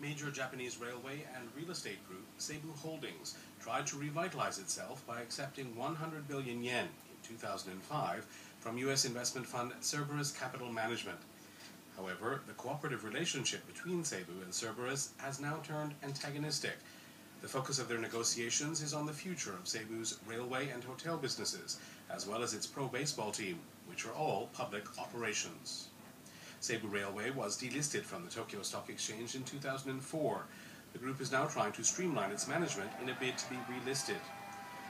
Major Japanese railway and real estate group Seibu Holdings tried to revitalize itself by accepting 100 billion yen in 2005 from U.S. investment fund Cerberus Capital Management. However, the cooperative relationship between Seibu and Cerberus has now turned antagonistic. The focus of their negotiations is on the future of Seibu's railway and hotel businesses, as well as its pro-baseball team, which are all public operations. Seibu Railway was delisted from the Tokyo Stock Exchange in 2004. The group is now trying to streamline its management in a bid to be relisted.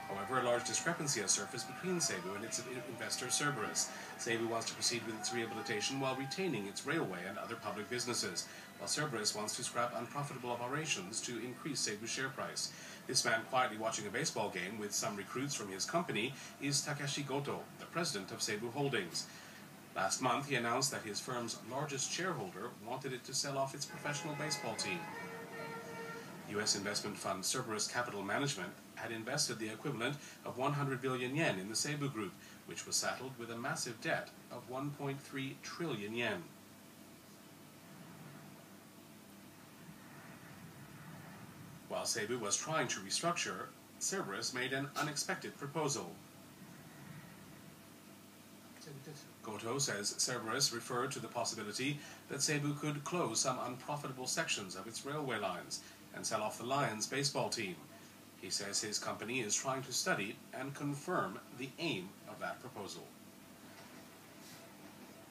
However, a large discrepancy has surfaced between Seibu and its investor Cerberus. Seibu wants to proceed with its rehabilitation while retaining its railway and other public businesses, while Cerberus wants to scrap unprofitable operations to increase Seibu's share price. This man quietly watching a baseball game with some recruits from his company is Takeshi Goto, the president of Seibu Holdings. Last month, he announced that his firm's largest shareholder wanted it to sell off its professional baseball team. U.S. investment fund Cerberus Capital Management had invested the equivalent of 100 billion yen in the Seibu Group, which was saddled with a massive debt of 1.3 trillion yen. While Seibu was trying to restructure, Cerberus made an unexpected proposal. Goto says Cerberus referred to the possibility that Seibu could close some unprofitable sections of its railway lines and sell off the Lions baseball team. He says his company is trying to study and confirm the aim of that proposal.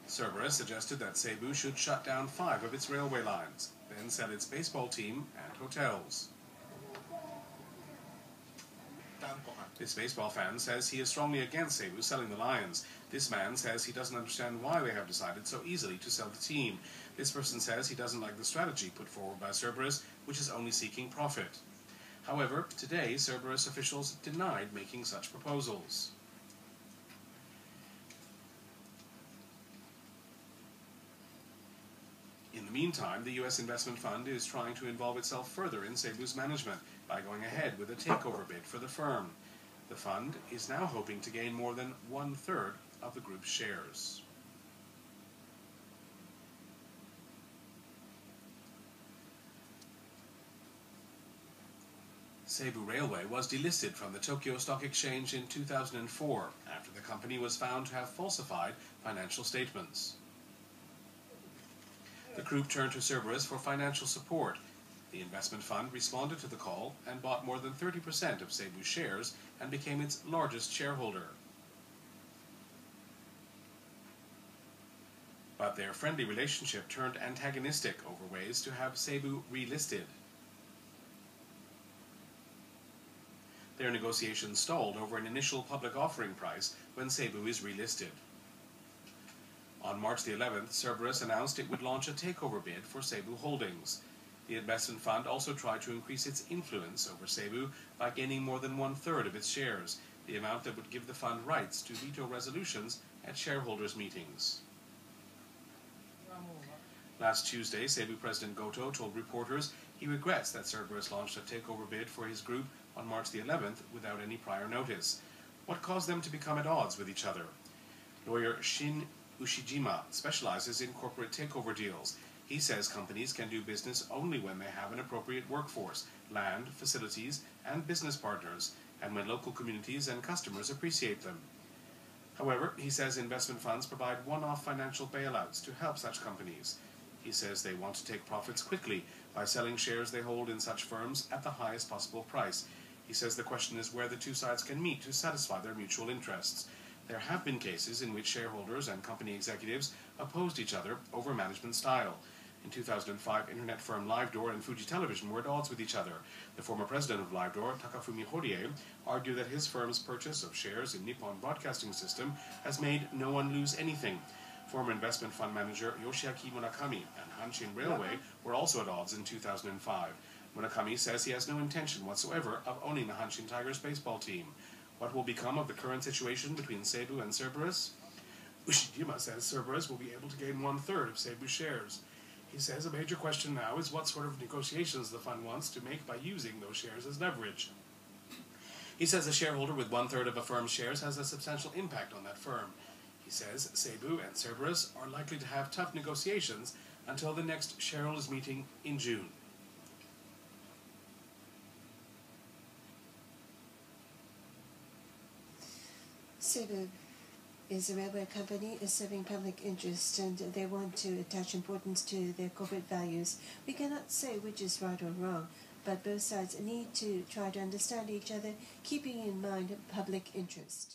Cerberus suggested that Seibu should shut down 5 of its railway lines, then sell its baseball team and hotels. This baseball fan says he is strongly against Seibu selling the Lions. This man says he doesn't understand why they have decided so easily to sell the team. This person says he doesn't like the strategy put forward by Cerberus, which is only seeking profit. However, today Cerberus officials denied making such proposals. In the meantime, the U.S. investment fund is trying to involve itself further in Seibu's management by going ahead with a takeover bid for the firm. The fund is now hoping to gain more than 1/3 of the group's shares. Seibu Railway was delisted from the Tokyo Stock Exchange in 2004 after the company was found to have falsified financial statements. The group turned to Cerberus for financial support. The investment fund responded to the call and bought more than 30% of Seibu's shares and became its largest shareholder. But their friendly relationship turned antagonistic over ways to have Seibu relisted. Their negotiations stalled over an initial public offering price when Seibu is relisted. On March the 11th, Cerberus announced it would launch a takeover bid for Seibu Holdings. The investment fund also tried to increase its influence over Seibu by gaining more than 1/3 of its shares, the amount that would give the fund rights to veto resolutions at shareholders' meetings. Last Tuesday, Seibu President Goto told reporters he regrets that Cerberus launched a takeover bid for his group on March the 11th without any prior notice. What caused them to become at odds with each other? Lawyer Shin Ushijima specializes in corporate takeover deals. He says companies can do business only when they have an appropriate workforce, land, facilities, and business partners, and when local communities and customers appreciate them. However, he says investment funds provide one-off financial bailouts to help such companies. He says they want to take profits quickly by selling shares they hold in such firms at the highest possible price. He says the question is where the two sides can meet to satisfy their mutual interests. There have been cases in which shareholders and company executives opposed each other over management style. In 2005, internet firm LiveDoor and Fuji Television were at odds with each other. The former president of LiveDoor, Takafumi Horie, argued that his firm's purchase of shares in Nippon Broadcasting System has made no one lose anything. Former investment fund manager Yoshiaki Murakami and Hanshin Railway were also at odds in 2005. Murakami says he has no intention whatsoever of owning the Hanshin Tigers baseball team. What will become of the current situation between Seibu and Cerberus? Ushijima says Cerberus will be able to gain 1/3 of Seibu's shares. He says a major question now is what sort of negotiations the fund wants to make by using those shares as leverage. He says a shareholder with 1/3 of a firm's shares has a substantial impact on that firm. He says Seibu and Cerberus are likely to have tough negotiations until the next shareholders meeting in June. Cerberus-Seibu is a railway company is serving public interest, and they want to attach importance to their corporate values. We cannot say which is right or wrong, but both sides need to try to understand each other, keeping in mind public interest.